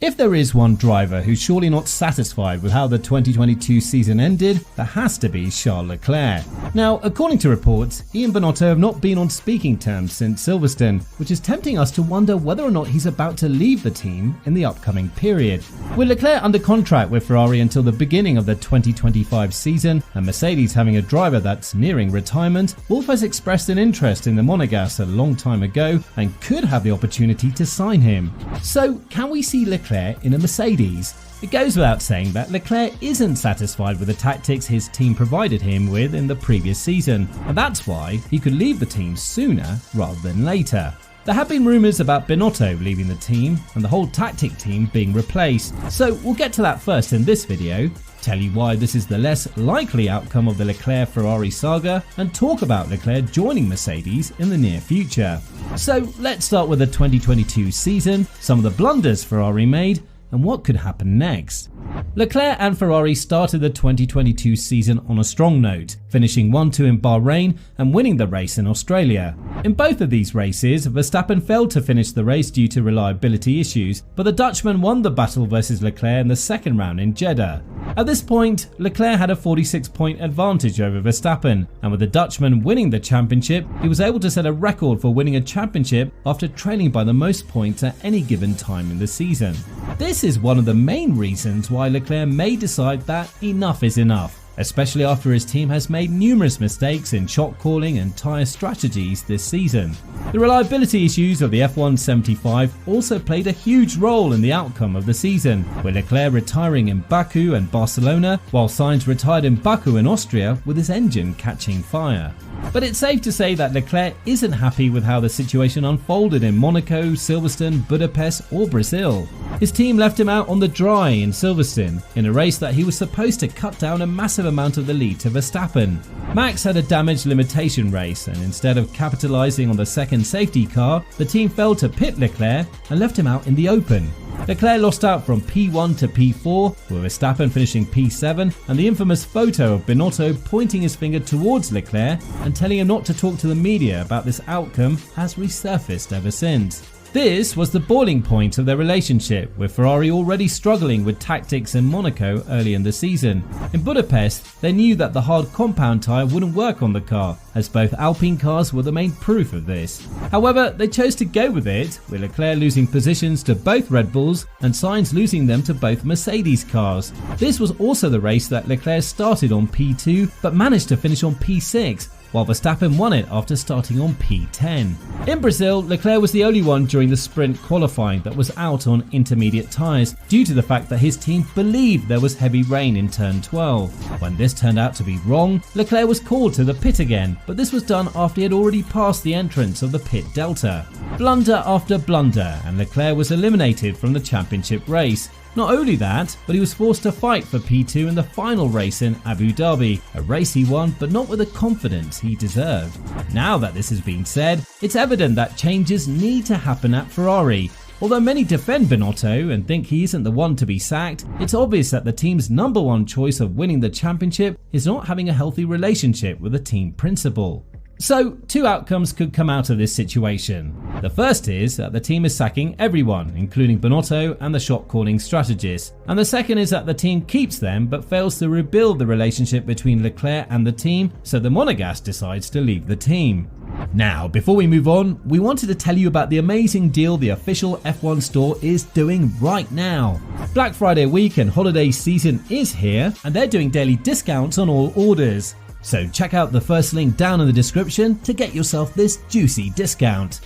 If there is one driver who's surely not satisfied with how the 2022 season ended, that has to be Charles Leclerc. Now, according to reports, he and Binotto have not been on speaking terms since Silverstone, which is tempting us to wonder whether or not he's about to leave the team in the upcoming period. With Leclerc under contract with Ferrari until the beginning of the 2025 season, and Mercedes having a driver that's nearing retirement, Wolff has expressed an interest in the Monegasque a long time ago and could have the opportunity to sign him. So, can we see Leclerc in a Mercedes? It goes without saying that Leclerc isn't satisfied with the tactics his team provided him with in the previous season, and that's why he could leave the team sooner rather than later. There have been rumours about Binotto leaving the team and the whole tactic team being replaced, so we'll get to that first in this video, tell you why this is the less likely outcome of the Leclerc-Ferrari saga, and talk about Leclerc joining Mercedes in the near future. So let's start with the 2022 season, some of the blunders Ferrari made, and what could happen next. Leclerc and Ferrari started the 2022 season on a strong note, finishing 1-2 in Bahrain and winning the race in Australia. In both of these races, Verstappen failed to finish the race due to reliability issues, but the Dutchman won the battle versus Leclerc in the second round in Jeddah. At this point, Leclerc had a 46-point advantage over Verstappen, and with the Dutchman winning the championship, he was able to set a record for winning a championship after trailing by the most points at any given time in the season. This is one of the main reasons why Leclerc may decide that enough is enough, especially after his team has made numerous mistakes in shot calling and tyre strategies this season. The reliability issues of the F1 75 also played a huge role in the outcome of the season, with Leclerc retiring in Baku and Barcelona, while Sainz retired in Baku and Austria with his engine catching fire. But it's safe to say that Leclerc isn't happy with how the situation unfolded in Monaco, Silverstone, Budapest or Brazil. His team left him out on the dry in Silverstone, in a race that he was supposed to cut down a massive amount of the lead to Verstappen. Max had a damage limitation race, and instead of capitalising on the second safety car, the team failed to pit Leclerc and left him out in the open. Leclerc lost out from P1 to P4, with Verstappen finishing P7, and the infamous photo of Binotto pointing his finger towards Leclerc and telling him not to talk to the media about this outcome has resurfaced ever since. This was the boiling point of their relationship, with Ferrari already struggling with tactics in Monaco early in the season. In Budapest, they knew that the hard compound tyre wouldn't work on the car, as both Alpine cars were the main proof of this. However, they chose to go with it, with Leclerc losing positions to both Red Bulls and Sainz losing them to both Mercedes cars. This was also the race that Leclerc started on P2 but managed to finish on P6, while Verstappen won it after starting on P10. In Brazil, Leclerc was the only one during the sprint qualifying that was out on intermediate tyres due to the fact that his team believed there was heavy rain in turn 12. When this turned out to be wrong, Leclerc was called to the pit again, but this was done after he had already passed the entrance of the pit delta. Blunder after blunder, and Leclerc was eliminated from the championship race. Not only that, but he was forced to fight for P2 in the final race in Abu Dhabi, a race he won but not with the confidence he deserved. Now that this has been said, it's evident that changes need to happen at Ferrari. Although many defend Binotto and think he isn't the one to be sacked, it's obvious that the team's number one choice of winning the championship is not having a healthy relationship with the team principal. So, two outcomes could come out of this situation. The first is that the team is sacking everyone, including Binotto and the shot calling strategist. And the second is that the team keeps them but fails to rebuild the relationship between Leclerc and the team, so the Monegasque decides to leave the team. Now, before we move on, we wanted to tell you about the amazing deal the official F1 store is doing right now. Black Friday week and holiday season is here, and they're doing daily discounts on all orders. So check out the first link down in the description to get yourself this juicy discount.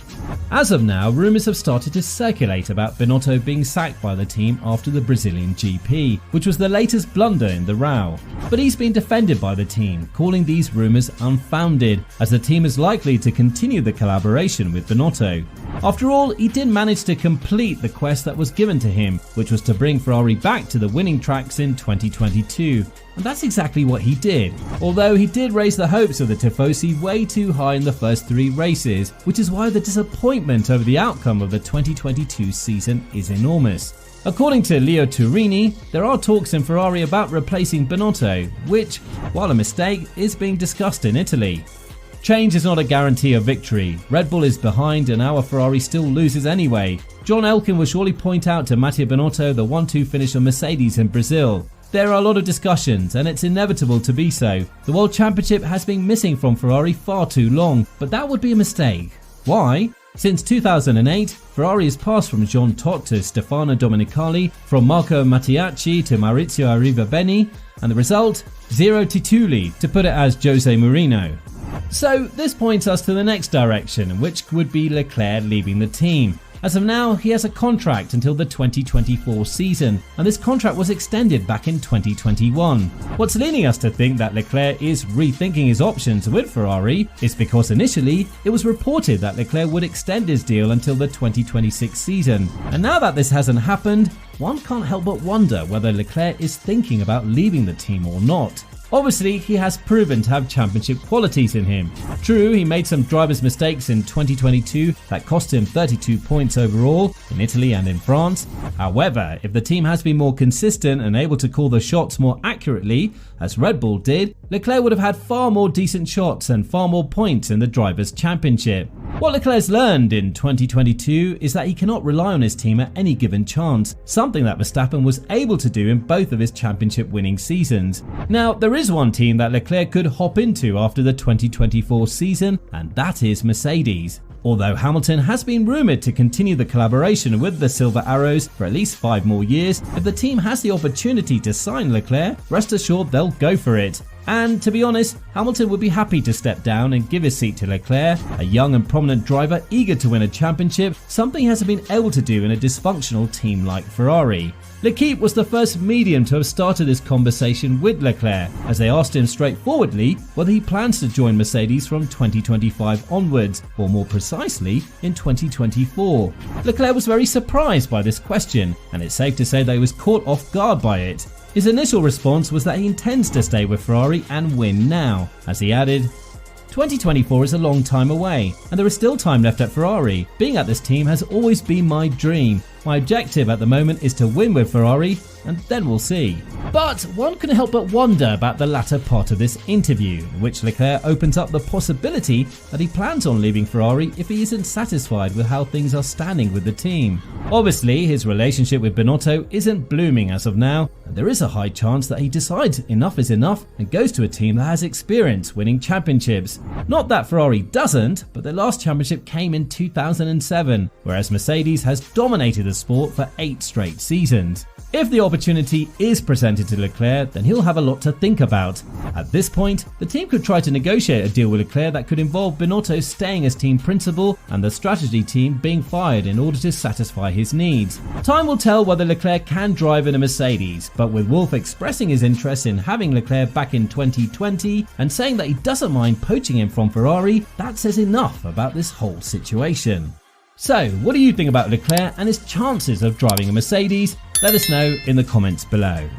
As of now, rumours have started to circulate about Binotto being sacked by the team after the Brazilian GP, which was the latest blunder in the row. But he's been defended by the team, calling these rumours unfounded, as the team is likely to continue the collaboration with Binotto. After all, he did manage to complete the quest that was given to him, which was to bring Ferrari back to the winning tracks in 2022. And that's exactly what he did, although he did raise the hopes of the Tifosi way too high in the first three races, which is why the disappointment over the outcome of the 2022 season is enormous. According to Leo Turini, there are talks in Ferrari about replacing Binotto, which, while a mistake, is being discussed in Italy. Change is not a guarantee of victory. Red Bull is behind and our Ferrari still loses anyway. John Elkin will surely point out to Matteo Binotto the 1-2 finish of Mercedes in Brazil. There are a lot of discussions and it's inevitable to be so. The World Championship has been missing from Ferrari far too long, but that would be a mistake. Why? Since 2008, Ferrari has passed from Jean Todt to Stefano Domenicali, from Marco Mattiacci to Maurizio Arrivabene, and the result? Zero titoli, to put it as Jose Mourinho. So this points us to the next direction, which would be Leclerc leaving the team. As of now, he has a contract until the 2024 season, and this contract was extended back in 2021. What's leading us to think that Leclerc is rethinking his options with Ferrari is because initially it was reported that Leclerc would extend his deal until the 2026 season. And now that this hasn't happened, one can't help but wonder whether Leclerc is thinking about leaving the team or not. Obviously, he has proven to have championship qualities in him. True, he made some driver's mistakes in 2022 that cost him 32 points overall in Italy and in France. However, if the team has been more consistent and able to call the shots more accurately, as Red Bull did, Leclerc would have had far more decent shots and far more points in the Drivers' Championship. What Leclerc's learned in 2022 is that he cannot rely on his team at any given chance, something that Verstappen was able to do in both of his championship winning seasons. Now, there is one team that Leclerc could hop into after the 2024 season, and that is Mercedes. Although Hamilton has been rumoured to continue the collaboration with the Silver Arrows for at least 5 more years, if the team has the opportunity to sign Leclerc, rest assured they'll go for it. And to be honest, Hamilton would be happy to step down and give his seat to Leclerc, a young and prominent driver eager to win a championship, something he hasn't been able to do in a dysfunctional team like Ferrari. L'Equipe was the first medium to have started this conversation with Leclerc, as they asked him straightforwardly whether he plans to join Mercedes from 2025 onwards, or more precisely, in 2024. Leclerc was very surprised by this question, and it's safe to say that he was caught off guard by it. His initial response was that he intends to stay with Ferrari and win now, as he added, 2024 is a long time away, and there is still time left at Ferrari. Being at this team has always been my dream. My objective at the moment is to win with Ferrari, and then we'll see. But one couldn't help but wonder about the latter part of this interview, in which Leclerc opens up the possibility that he plans on leaving Ferrari if he isn't satisfied with how things are standing with the team. Obviously, his relationship with Binotto isn't blooming as of now, and there is a high chance that he decides enough is enough and goes to a team that has experience winning championships. Not that Ferrari doesn't, but their last championship came in 2007, whereas Mercedes has dominated the sport for 8 straight seasons. If the opportunity is presented to Leclerc, then he'll have a lot to think about. At this point, the team could try to negotiate a deal with Leclerc that could involve Binotto staying as team principal and the strategy team being fired in order to satisfy his needs. Time will tell whether Leclerc can drive in a Mercedes, but with Wolff expressing his interest in having Leclerc back in 2020 and saying that he doesn't mind poaching him from Ferrari, that says enough about this whole situation. So, what do you think about Leclerc and his chances of driving a Mercedes? Let us know in the comments below.